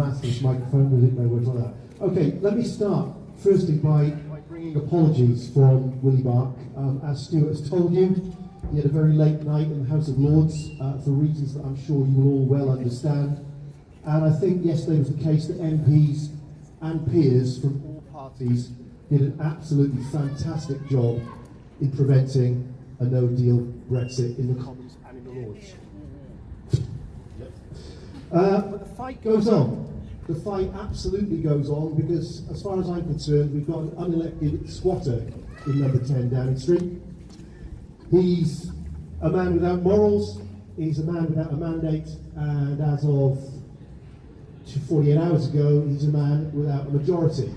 mask this microphone, will it? No words like that. Okay, let me start firstly by bringing apologies from Willie Mark. As Stuart has told you, he had a very late night in the House of Lords for reasons that I'm sure you will all well understand. And I think yesterday was the case that MPs and peers from all parties did an absolutely fantastic job in preventing a no-deal Brexit in the Commons and in the Lords. But the fight goes on. The fight absolutely goes on because, as far as I'm concerned, we've got an unelected squatter in number 10 Downing Street. He's a man without morals, he's a man without a mandate, and as of 48 hours ago, he's a man without a majority.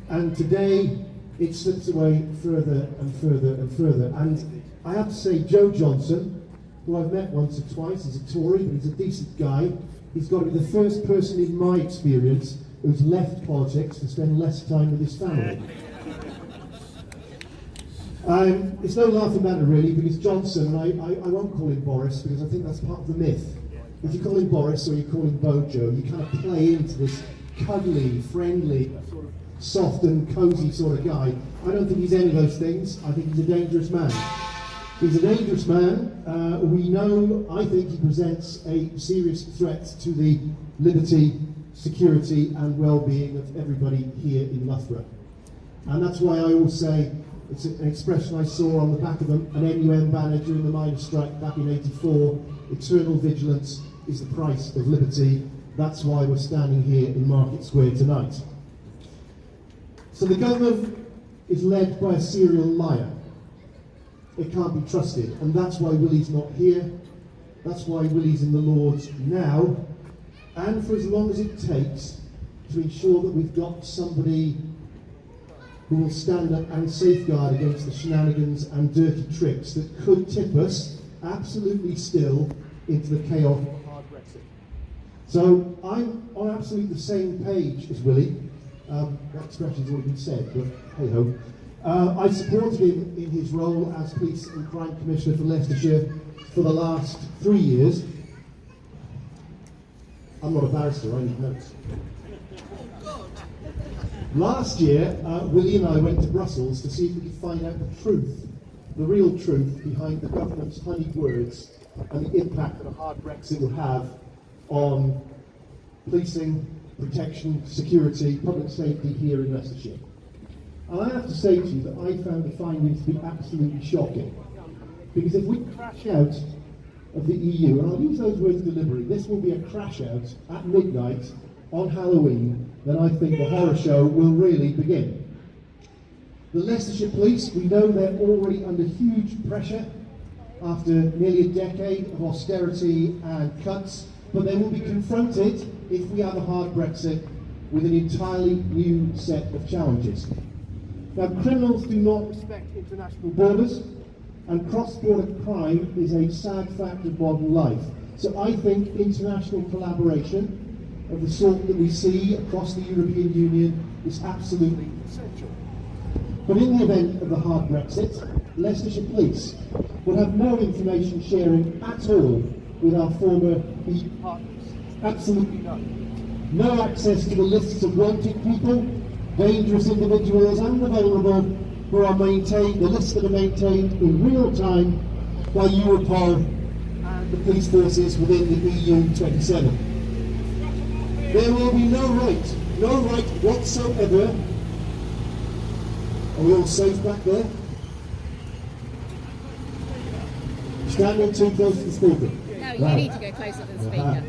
And today, it slips away further and further and further. And I have to say, Joe Johnson, who I've met once or twice, he's a Tory, but he's a decent guy. He's got to be the first person in my experience who's left politics to spend less time with his family. It's no laughing matter really, because Johnson, I won't call him Boris because I think that's part of the myth. If you call him Boris or you call him Bojo, you kind of play into this cuddly, friendly, sort of soft and cosy sort of guy. I don't think he's any of those things. I think he's a dangerous man. He's a dangerous man. We know, I think he presents a serious threat to the liberty, security and well-being of everybody here in Loughborough. And that's why I always say, it's an expression I saw on the back of an NUM banner during the miners' strike back in '84, eternal vigilance is the price of liberty. That's why we're standing here in Market Square tonight. So the government is led by a serial liar. It can't be trusted, and that's why Willie's not here. That's why Willie's in the Lords now, and for as long as it takes to ensure that we've got somebody who will stand up and safeguard against the shenanigans and dirty tricks that could tip us absolutely still into the chaos of a hard Brexit. So I'm on absolutely the same page as Willie. That expression's already been said, but hey ho. I supported him in his role as Police and Crime Commissioner for Leicestershire for the last 3 years. I'm not a barrister, I need notes. Last year, Willie and I went to Brussels to see if we could find out the truth, the real truth behind the government's honeyed words and the impact that a hard Brexit will have on policing, protection, security, public safety here in Leicestershire. And I have to say to you that I found the findings to be absolutely shocking. Because if we crash out of the EU, and I'll use those words deliberately, this will be a crash out at midnight on Halloween, then I think the horror show will really begin. The Leicestershire Police, we know they're already under huge pressure after nearly a decade of austerity and cuts, but they will be confronted, if we have a hard Brexit, with an entirely new set of challenges. Now, criminals do not respect international borders, and cross-border crime is a sad fact of modern life. So I think international collaboration of the sort that we see across the European Union is absolutely essential. But in the event of the hard Brexit, Leicestershire Police will have no information sharing at all with our former EU partners. Absolutely none. No access to the lists of wanted people, dangerous individuals and the vulnerable who are maintained, the lists that are maintained in real time by Europol and the police forces within the EU 27. There will be no right whatsoever. Are we all safe back there? Standing too close to the speaker. No, you need to go closer to the speaker.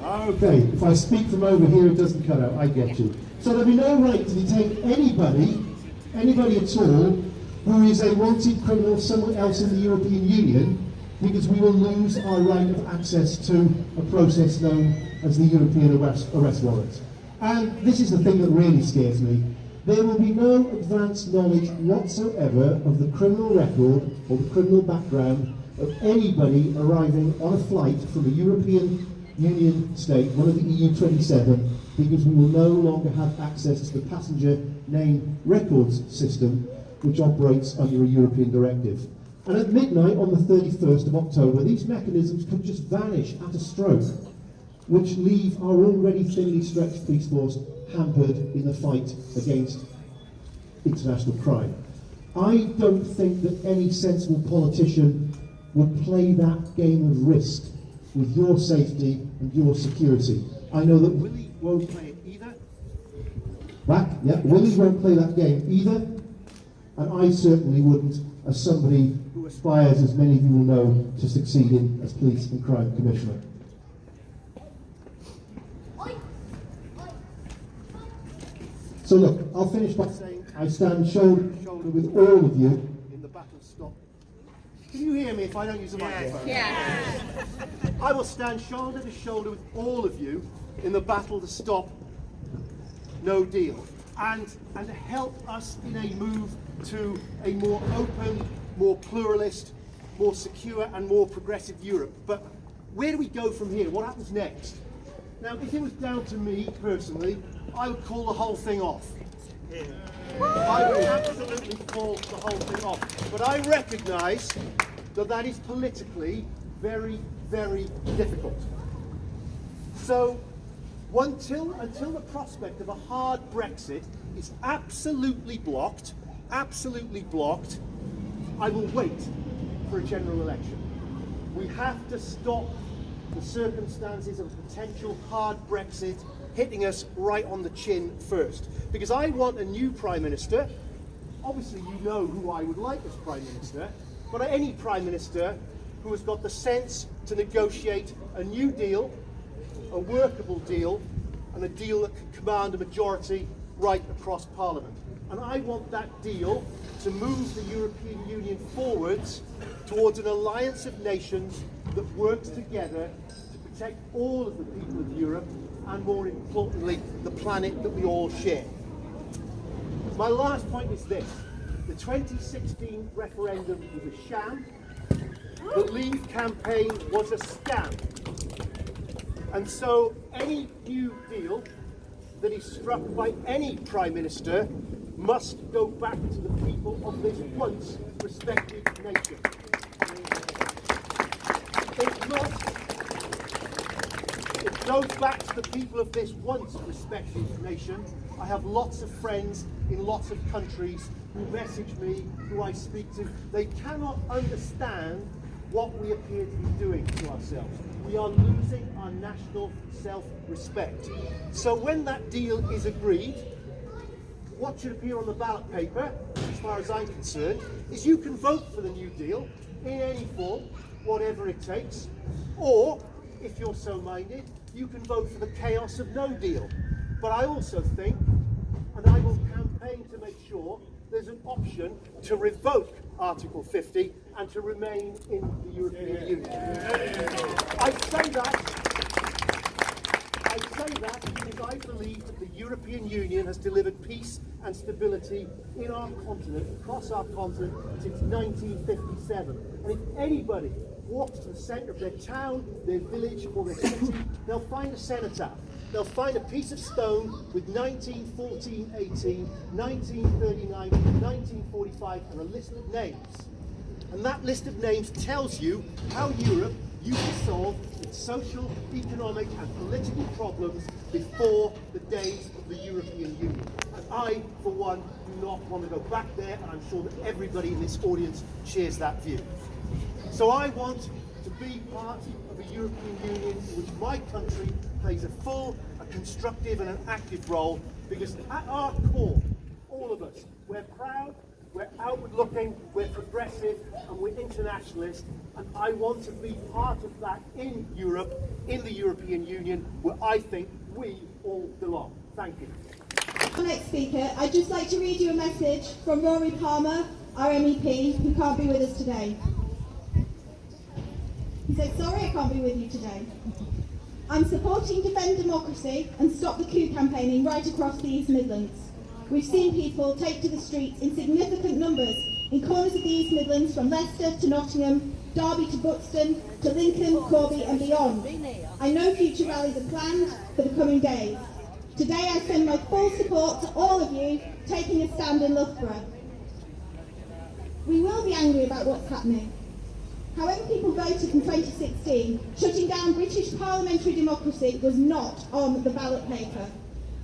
Okay, if I speak from over here it doesn't cut out, I get you. So there'll be no right to detain anybody at all, who is a wanted criminal somewhere else in the European Union, because we will lose our right of access to a process known as the European arrest warrant. And this is the thing that really scares me. There will be no advanced knowledge whatsoever of the criminal record or the criminal background of anybody arriving on a flight from a European Union state, one of the EU 27, because we will no longer have access to the passenger name records system, which operates under a European directive. And at midnight on the 31st of October, these mechanisms could just vanish at a stroke. which leave our already thinly stretched police force hampered in the fight against international crime. I don't think that any sensible politician would play that game of risk with your safety and your security. I know that Willie won't play it either. Willie won't play that game either, and I certainly wouldn't, as somebody who aspires, as many of you will know, to succeed in as Police and Crime Commissioner. So look, I'll finish by saying I stand shoulder to shoulder with all of you in the battle to stop. Can you hear me if I don't use the microphone? Yeah. I will stand shoulder to shoulder with all of you in the battle to stop no deal and to help us in a move to a more open, more pluralist, more secure and more progressive Europe. But where do we go from here? What happens next? Now, if it was down to me personally, I would call the whole thing off. I would absolutely call the whole thing off. But I recognise that that is politically very, very difficult. So, until the prospect of a hard Brexit is absolutely blocked, I will wait for a general election. We have to stop the circumstances of a potential hard Brexit hitting us right on the chin first. Because I want a new Prime Minister. Obviously you know who I would like as Prime Minister, but any Prime Minister who has got the sense to negotiate a new deal, a workable deal, and a deal that can command a majority right across Parliament. And I want that deal to move the European Union forwards towards an alliance of nations that works together to protect all of the people of Europe and, more importantly, the planet that we all share. My last point is this. The 2016 referendum was a sham. The Leave campaign was a scam. And so any new deal that is struck by any Prime Minister must go back to the people of this once respected nation. It goes back to the people of this once respected nation. I have lots of friends in lots of countries who message me, who I speak to. They cannot understand what we appear to be doing to ourselves. We are losing our national self-respect. So when that deal is agreed, what should appear on the ballot paper, as far as I'm concerned, is you can vote for the new deal in any form, whatever it takes, or, if you're so minded, you can vote for the chaos of no deal. But I also think, and I will campaign to make sure, there's an option to revoke Article 50 and to remain in the European Union. I say that because I believe that the European Union has delivered peace and stability in our continent, across our continent, since 1957. And if anybody walks to the centre of their town, their village or their city, they'll find a cenotaph. They'll find a piece of stone with 1914, 18, 1939, 1945 and a list of names. And that list of names tells you how Europe used to solve its social, economic and political problems before the days of the European Union. And I, for one, do not want to go back there, and I'm sure that everybody in this audience shares that view. So I want to be part of a European Union in which my country plays a full, a constructive and an active role, because at our core, all of us, we're proud, we're outward looking, we're progressive and we're internationalist, and I want to be part of that in Europe, in the European Union, where I think we all belong. Thank you. Our next speaker, I'd just like to read you a message from Rory Palmer, our MEP, who can't be with us today. He said, "Sorry I can't be with you today. I'm supporting Defend Democracy and Stop the Coup campaigning right across the East Midlands. We've seen people take to the streets in significant numbers in corners of the East Midlands, from Leicester to Nottingham, Derby to Buxton, to Lincoln, Corby and beyond. I know future rallies are planned for the coming days. Today I send my full support to all of you taking a stand in Loughborough. We will be angry about what's happening. However people voted in 2016, shutting down British parliamentary democracy was not on the ballot paper.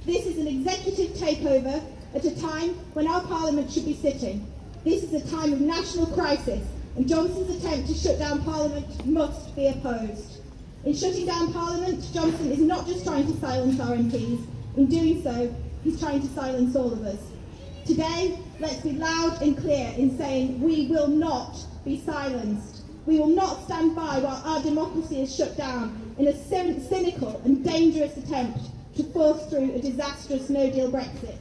This is an executive takeover at a time when our parliament should be sitting. This is a time of national crisis, and Johnson's attempt to shut down parliament must be opposed. In shutting down parliament, Johnson is not just trying to silence our MPs. In doing so, he's trying to silence all of us. Today, let's be loud and clear in saying we will not be silenced. We will not stand by while our democracy is shut down in a cynical and dangerous attempt to force through a disastrous no-deal Brexit.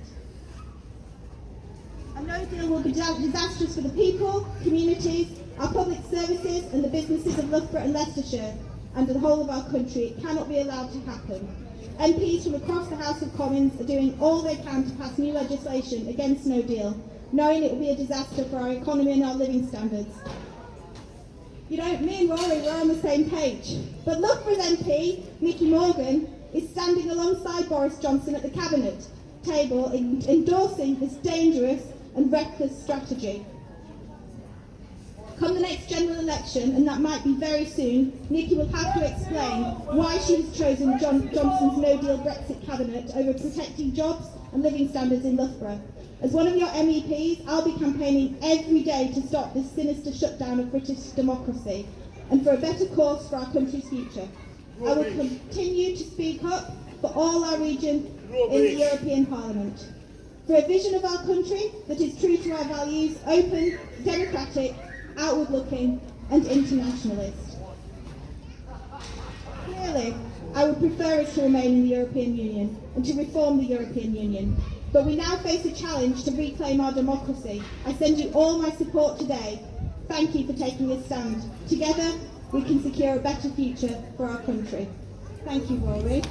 A no-deal will be disastrous for the people, communities, our public services and the businesses of Loughborough and Leicestershire and the whole of our country. It cannot be allowed to happen. MPs from across the House of Commons are doing all they can to pass new legislation against no deal, knowing it will be a disaster for our economy and our living standards. You know, me and Rory were on the same page, but Loughborough's MP, Nicky Morgan, is standing alongside Boris Johnson at the Cabinet table endorsing this dangerous and reckless strategy. Come the next general election, and that might be very soon, Nicky will have to explain why she has chosen Johnson's no-deal Brexit cabinet over protecting jobs and living standards in Loughborough. As one of your MEPs, I'll be campaigning every day to stop this sinister shutdown of British democracy and for a better course for our country's future. I will continue to speak up for all our region in the European Parliament. For a vision of our country that is true to our values, open, democratic, outward-looking and internationalist. Clearly, I would prefer us to remain in the European Union and to reform the European Union. But we now face a challenge to reclaim our democracy. I send you all my support today. Thank you for taking this stand. Together, we can secure a better future for our country. Thank you, Rory.